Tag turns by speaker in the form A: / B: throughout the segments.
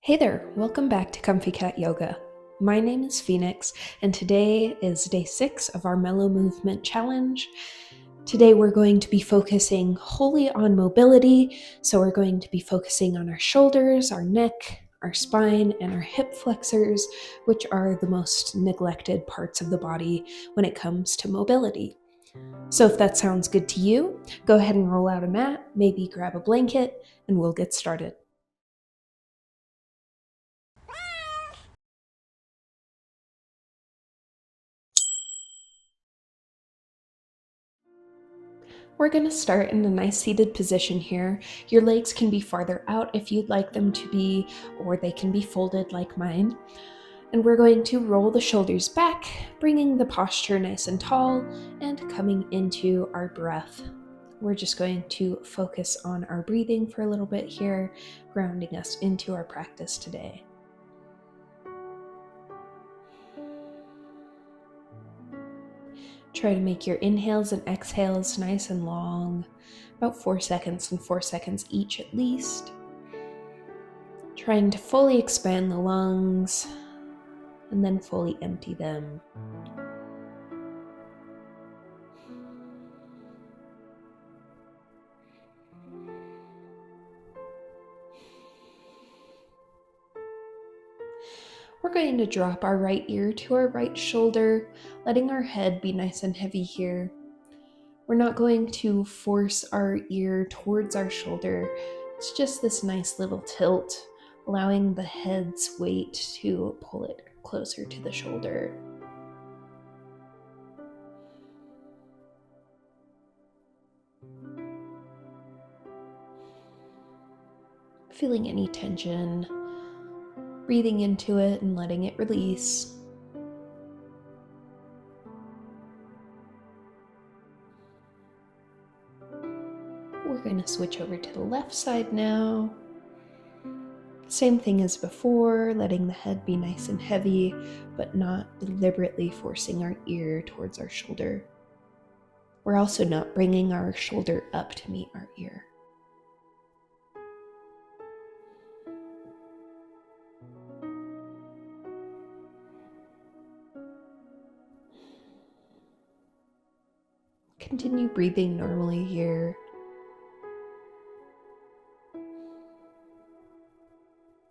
A: Hey there, welcome back to Comfy Cat Yoga. My name is Phoenix, and today is day 6 of our Mellow Movement Challenge. Today we're going to be focusing wholly on mobility, so we're going to be focusing on our shoulders, our neck, our spine, and our hip flexors, which are the most neglected parts of the body when it comes to mobility. So if that sounds good to you, go ahead and roll out a mat, maybe grab a blanket, and we'll get started. We're going to start in a nice seated position here. Your legs can be farther out if you'd like them to be, or they can be folded like mine. And we're going to roll the shoulders back, bringing the posture nice and tall, and coming into our breath. We're just going to focus on our breathing for a little bit here, grounding us into our practice today. Try to make your inhales and exhales nice and long, about 4 seconds and 4 seconds each at least. Trying to fully expand the lungs and then fully empty them. We're going to drop our right ear to our right shoulder, letting our head be nice and heavy here. We're not going to force our ear towards our shoulder. It's just this nice little tilt, allowing the head's weight to pull it closer to the shoulder. Feeling any tension, breathing into it and letting it release. We're going to switch over to the left side now. Same thing as before, letting the head be nice and heavy, but not deliberately forcing our ear towards our shoulder. We're also not bringing our shoulder up to meet our ear. Continue breathing normally here.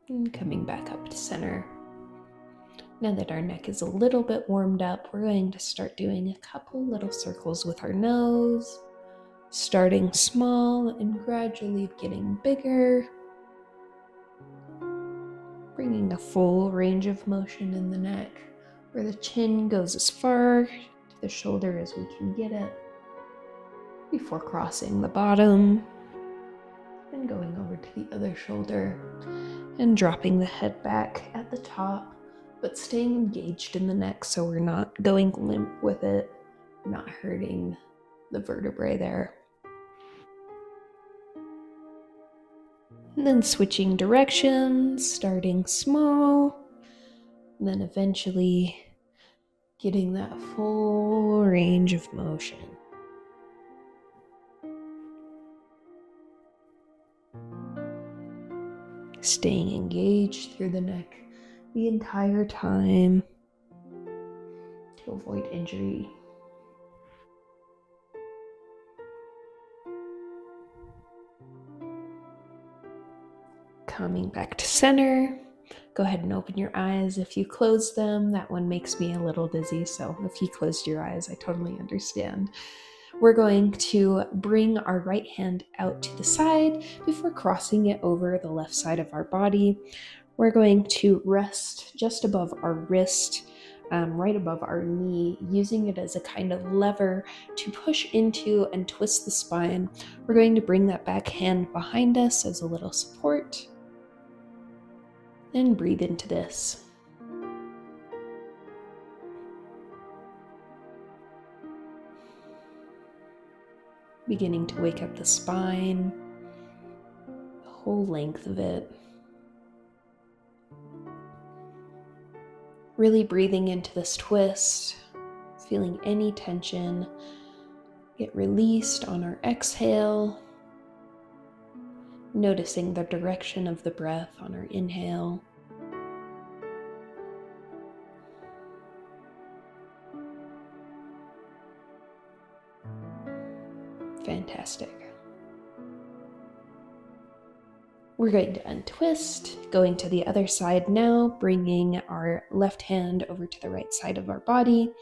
A: And coming back up to center. Now that our neck is a little bit warmed up, we're going to start doing a couple little circles with our nose, starting small and gradually getting bigger, bringing a full range of motion in the neck, where the chin goes as far to the shoulder as we can get it, before crossing the bottom and going over to the other shoulder and dropping the head back at the top, but staying engaged in the neck so we're not going limp with it, not hurting the vertebrae there. And then switching directions, starting small, and then eventually getting that full range of motion. Staying engaged through the neck the entire time to avoid injury. Coming back to center. Go ahead and open your eyes. If you close them, that one makes me a little dizzy, so if you closed your eyes, I totally understand. We're going to bring our right hand out to the side before crossing it over the left side of our body. We're going to rest just above our wrist, right above our knee, using it as a kind of lever to push into and twist the spine. We're going to bring that back hand behind us as a little support. And breathe into this. Beginning to wake up the spine, the whole length of it. Really breathing into this twist, feeling any tension get released on our exhale, Noticing the direction of the breath on our inhale. Fantastic. We're going to untwist, going to the other side now, bringing our left hand over to the right side of our body.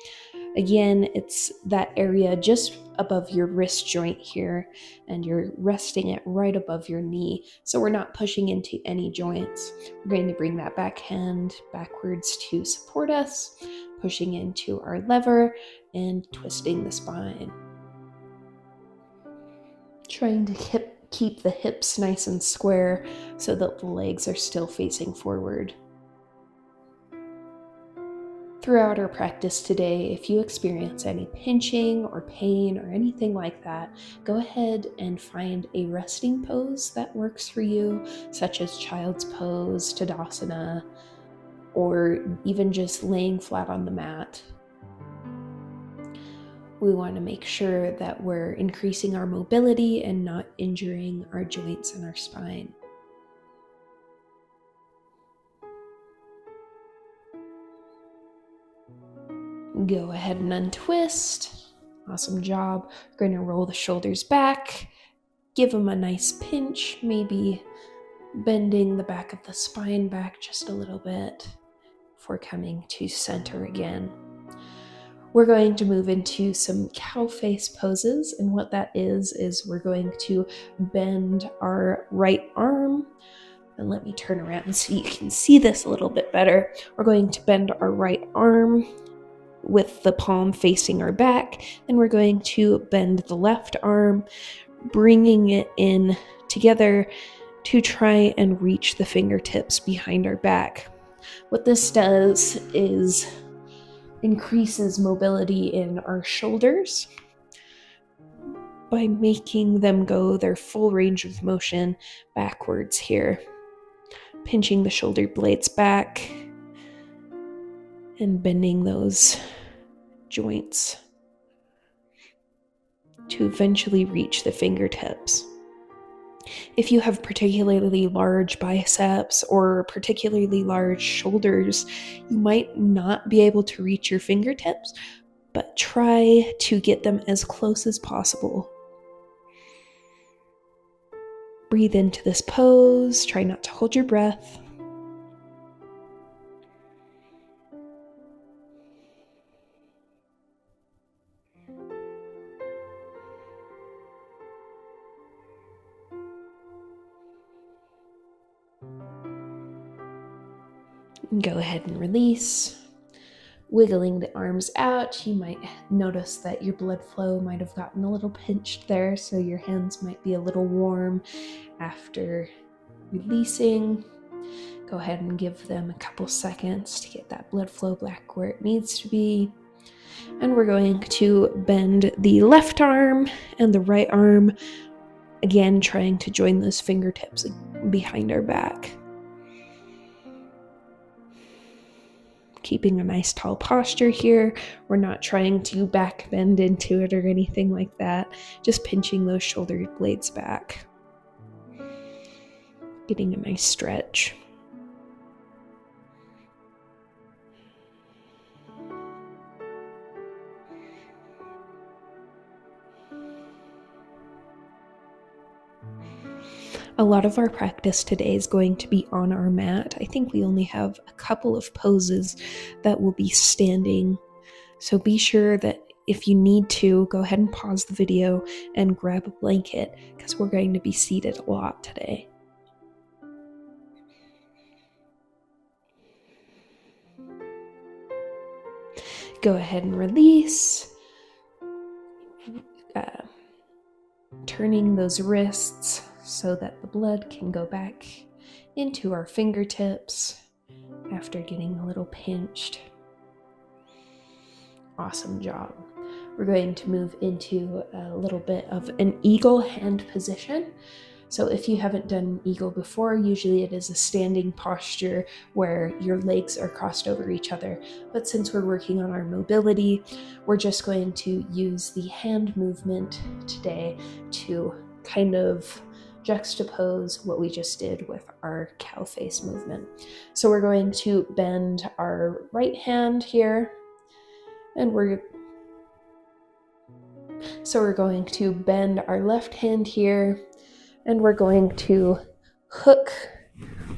A: Again, it's that area just above your wrist joint here, and you're resting it right above your knee. So we're not pushing into any joints. We're going to bring that back hand backwards to support us, pushing into our lever and twisting the spine. Trying to keep the hips nice and square so that the legs are still facing forward. Throughout our practice today, if you experience any pinching or pain or anything like that, go ahead and find a resting pose that works for you, such as child's pose, Tadasana, or even just laying flat on the mat. We want to make sure that we're increasing our mobility and not injuring our joints and our spine. Go ahead and untwist. Awesome job. We're going to roll the shoulders back. Give them a nice pinch, maybe bending the back of the spine back just a little bit before coming to center again. We're going to move into some cow face poses, and what that is we're going to bend our right arm. And let me turn around so you can see this a little bit better. We're going to bend our right arm with the palm facing our back, and we're going to bend the left arm, bringing it in together to try and reach the fingertips behind our back. What this does is increases mobility in our shoulders by making them go their full range of motion backwards here, pinching the shoulder blades back and bending those joints to eventually reach the fingertips. If you have particularly large biceps or particularly large shoulders, you might not be able to reach your fingertips, but try to get them as close as possible. Breathe into this pose. Try not to hold your breath. Go ahead and release. Wiggling the arms out, you might notice that your blood flow might have gotten a little pinched there, so your hands might be a little warm after releasing. Go ahead and give them a couple seconds to get that blood flow back where it needs to be. And we're going to bend the left arm and the right arm, again trying to join those fingertips behind our back. Keeping a nice tall posture here. We're not trying to back bend into it or anything like that. Just pinching those shoulder blades back. Getting a nice stretch. A lot of our practice today is going to be on our mat. I think we only have a couple of poses that will be standing. So be sure that if you need to, go ahead and pause the video and grab a blanket because we're going to be seated a lot today. Go ahead and release. Turning those wrists so that the blood can go back into our fingertips after getting a little pinched. Awesome job. We're going to move into a little bit of an eagle hand position. So if you haven't done eagle before, usually it is a standing posture where your legs are crossed over each other. But since we're working on our mobility, we're just going to use the hand movement today to kind of juxtapose what we just did with our cow face movement. So we're going to bend our right hand here, and we're going to bend our left hand here, and we're going to hook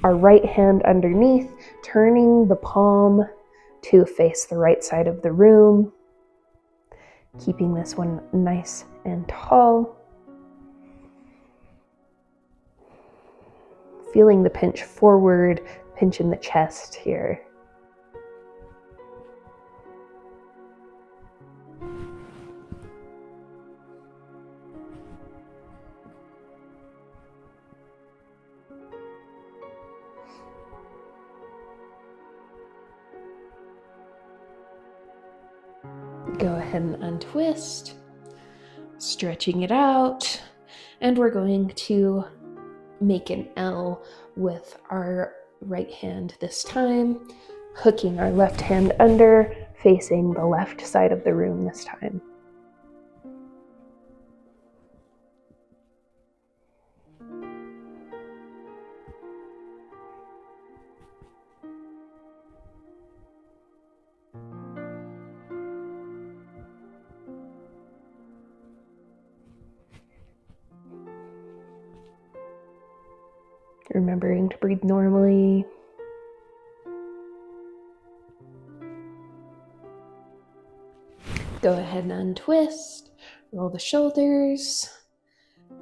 A: our right hand underneath, turning the palm to face the right side of the room, keeping this one nice and tall. Feeling the pinch forward, pinch in the chest here. Go ahead and untwist, stretching it out, and we're going to make an L with our right hand this time, hooking our left hand under, facing the left side of the room this time. Remembering to breathe normally. Go ahead and untwist, roll the shoulders,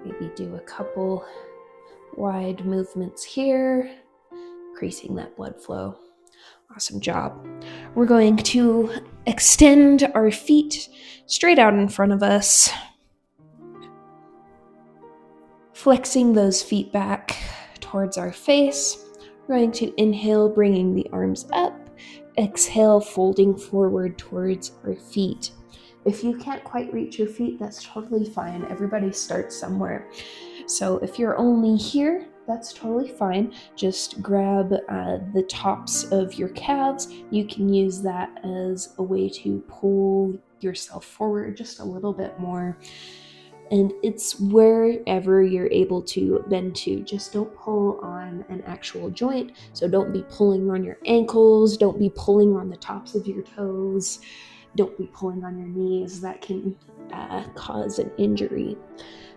A: maybe do a couple wide movements here, increasing that blood flow. Awesome job. We're going to extend our feet straight out in front of us, flexing those feet back towards our face. We're going to inhale, bringing the arms up. Exhale, folding forward towards our feet. If you can't quite reach your feet, that's totally fine. Everybody starts somewhere. So if you're only here, that's totally fine. Just grab the tops of your calves. You can use that as a way to pull yourself forward just a little bit more. And it's wherever you're able to bend to. Just don't pull on an actual joint. So don't be pulling on your ankles. Don't be pulling on the tops of your toes. Don't be pulling on your knees. That can cause an injury.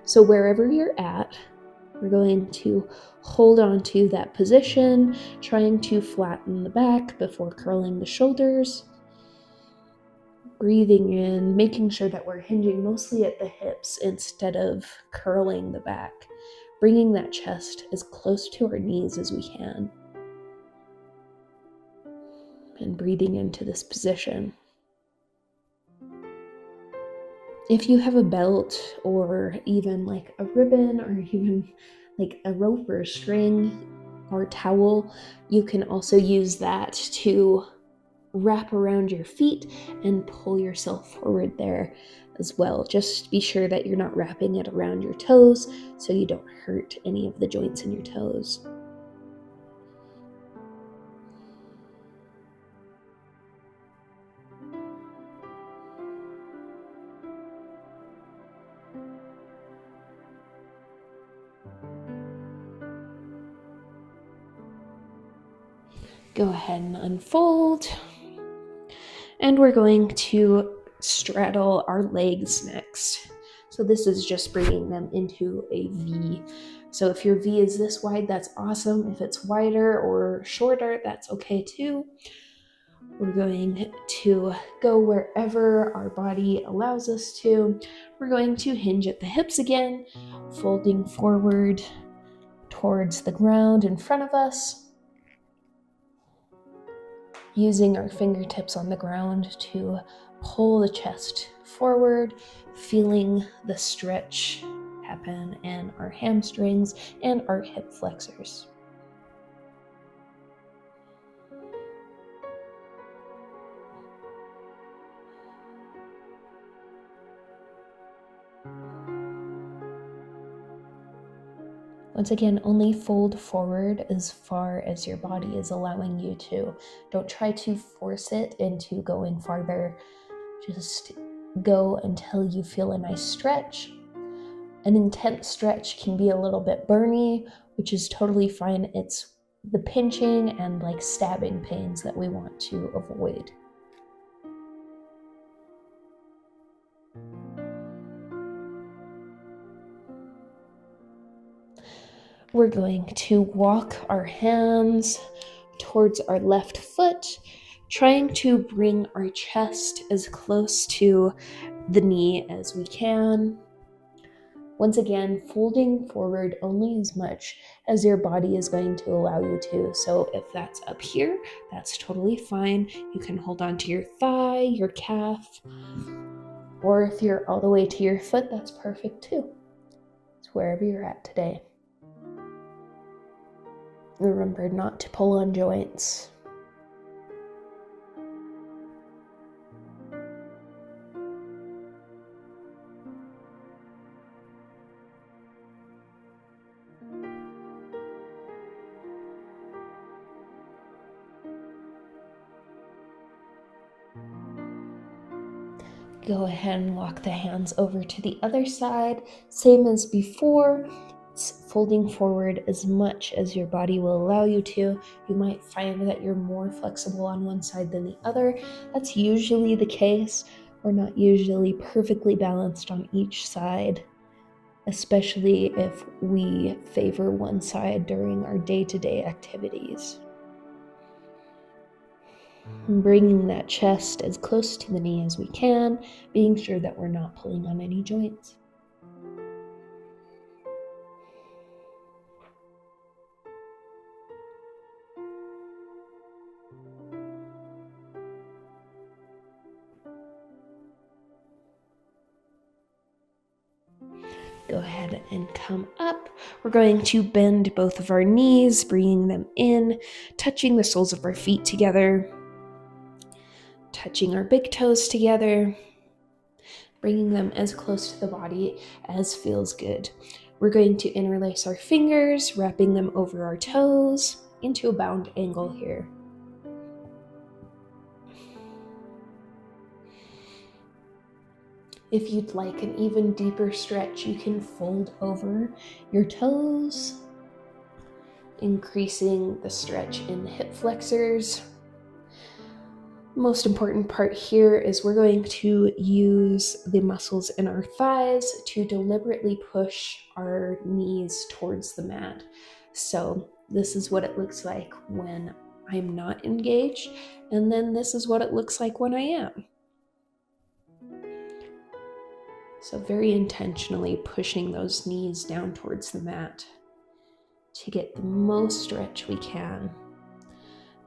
A: So wherever you're at, we're going to hold on to that position, trying to flatten the back before curling the shoulders. Breathing in, making sure that we're hinging mostly at the hips instead of curling the back. Bringing that chest as close to our knees as we can. And breathing into this position. If you have a belt or even like a ribbon or even like a rope or a string or towel, you can also use that to wrap around your feet and pull yourself forward there as well. Just be sure that you're not wrapping it around your toes so you don't hurt any of the joints in your toes. Go ahead and unfold. And we're going to straddle our legs next. So this is just bringing them into a V. So if your V is this wide, that's awesome. If it's wider or shorter, that's okay too. We're going to go wherever our body allows us to. We're going to hinge at the hips again, folding forward towards the ground in front of us. Using our fingertips on the ground to pull the chest forward, feeling the stretch happen in our hamstrings and our hip flexors. Once again, only fold forward as far as your body is allowing you to. Don't try to force it into going farther. Just go until you feel a nice stretch. An intense stretch can be a little bit burny, which is totally fine. It's the pinching and like stabbing pains that we want to avoid. We're going to walk our hands towards our left foot, trying to bring our chest as close to the knee as we can. Once again, folding forward only as much as your body is going to allow you to. So if that's up here, that's totally fine. You can hold on to your thigh, your calf, or if you're all the way to your foot, that's perfect too. It's wherever you're at today. Remember not to pull on joints. Go ahead and walk the hands over to the other side, same as before. It's folding forward as much as your body will allow you to. You might find that you're more flexible on one side than the other. That's usually the case. We're not usually perfectly balanced on each side, especially if we favor one side during our day-to-day activities. Bringing that chest as close to the knee as we can, being sure that we're not pulling on any joints. Go ahead and come up. We're going to bend both of our knees, bringing them in, touching the soles of our feet together, touching our big toes together, bringing them as close to the body as feels good. We're going to interlace our fingers, wrapping them over our toes into a bound angle here. If you'd like an even deeper stretch, you can fold over your toes, increasing the stretch in the hip flexors. Most important part here is we're going to use the muscles in our thighs to deliberately push our knees towards the mat. So this is what it looks like when I'm not engaged, and then this is what it looks like when I am. So very intentionally pushing those knees down towards the mat to get the most stretch we can.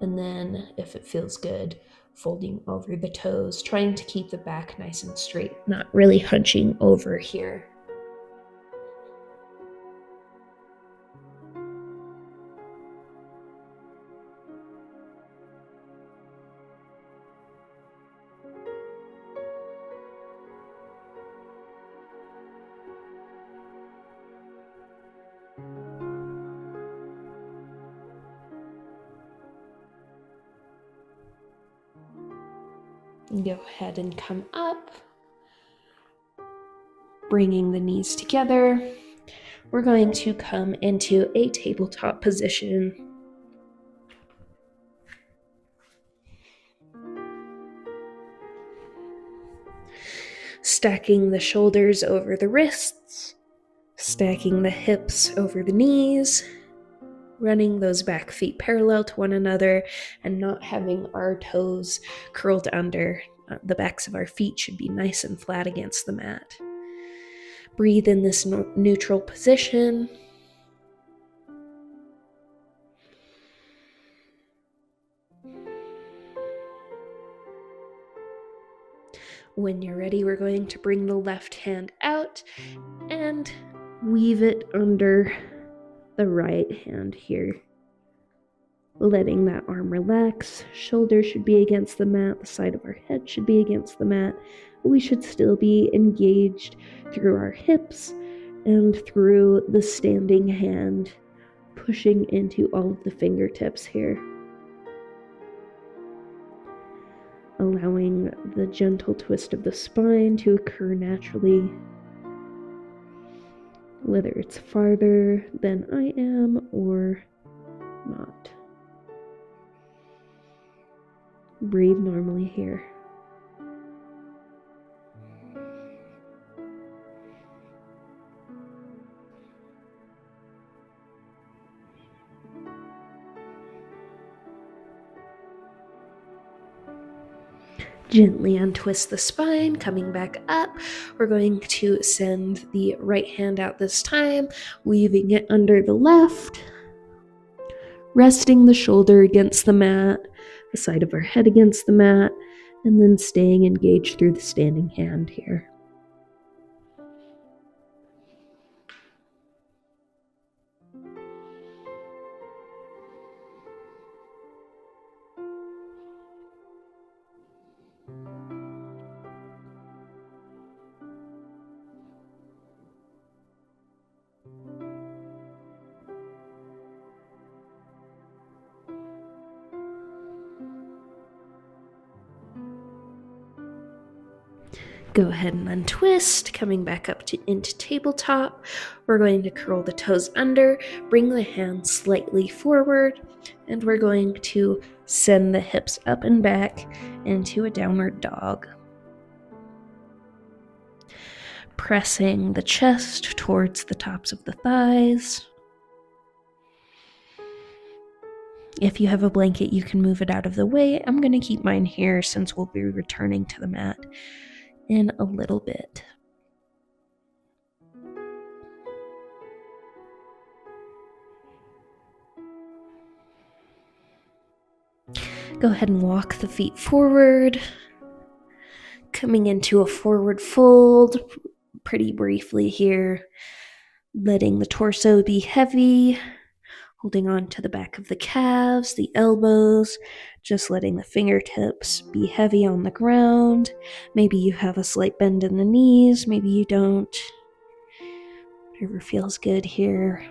A: And then, if it feels good, folding over the toes, trying to keep the back nice and straight, not really hunching over here. Go ahead and come up, bringing the knees together. We're going to come into a tabletop position. Stacking the shoulders over the wrists, stacking the hips over the knees, running those back feet parallel to one another and not having our toes curled under. The backs of our feet should be nice and flat against the mat. Breathe in this neutral position. When you're ready, we're going to bring the left hand out and weave it under the right hand here. Letting that arm relax. Shoulder should be against the mat. The side of our head should be against the mat. We should still be engaged through our hips and through the standing hand, pushing into all of the fingertips here. Allowing the gentle twist of the spine to occur naturally. whether it's farther than I am or not. Breathe normally here. Gently untwist the spine, coming back up. We're going to send the right hand out this time, weaving it under the left, resting the shoulder against the mat, the side of our head against the mat, and then staying engaged through the standing hand here. Go ahead and untwist, coming back up into tabletop. We're going to curl the toes under, bring the hands slightly forward, and we're going to send the hips up and back into a downward dog. Pressing the chest towards the tops of the thighs. If you have a blanket, you can move it out of the way. I'm going to keep mine here since we'll be returning to the mat in a little bit. Go ahead and walk the feet forward, coming into a forward fold pretty briefly here, letting the torso be heavy, holding on to the back of the calves, the elbows, just letting the fingertips be heavy on the ground. Maybe you have a slight bend in the knees, maybe you don't. Whatever feels good here.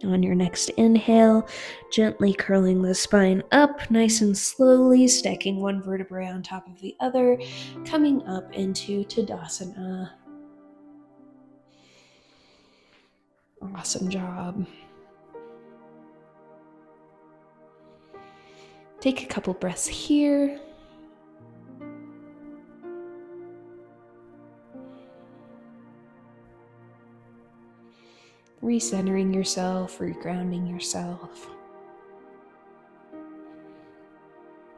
A: On your next inhale, gently curling the spine up nice and slowly, stacking one vertebrae on top of the other, coming up into Tadasana. Awesome job. Take a couple breaths here. Recentering yourself, regrounding yourself.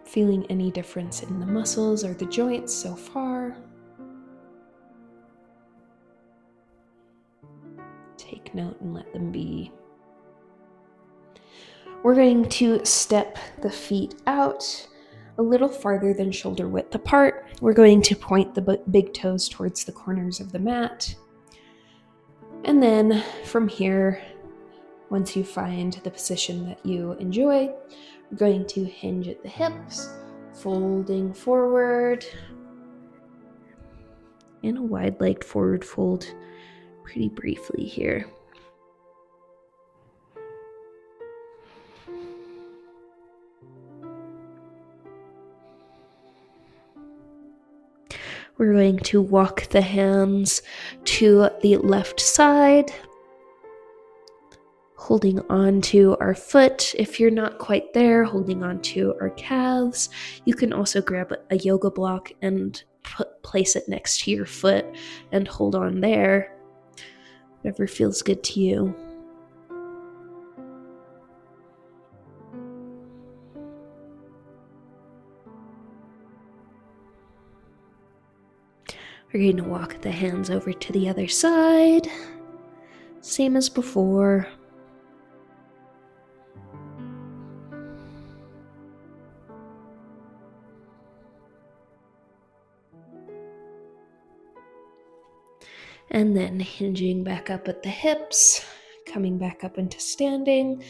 A: Feeling any difference in the muscles or the joints so far? Take note and let them be. We're going to step the feet out a little farther than shoulder width apart. We're going to point the big toes towards the corners of the mat. And then from here, once you find the position that you enjoy, we're going to hinge at the hips, folding forward in a wide-legged forward fold pretty briefly here. We're going to walk the hands to the left side, holding on to our foot. If you're not quite there, holding on to our calves. You can also grab a yoga block and place it next to your foot and hold on there. Whatever feels good to you. We're going to walk the hands over to the other side, same as before. And then hinging back up at the hips, coming back up into standing,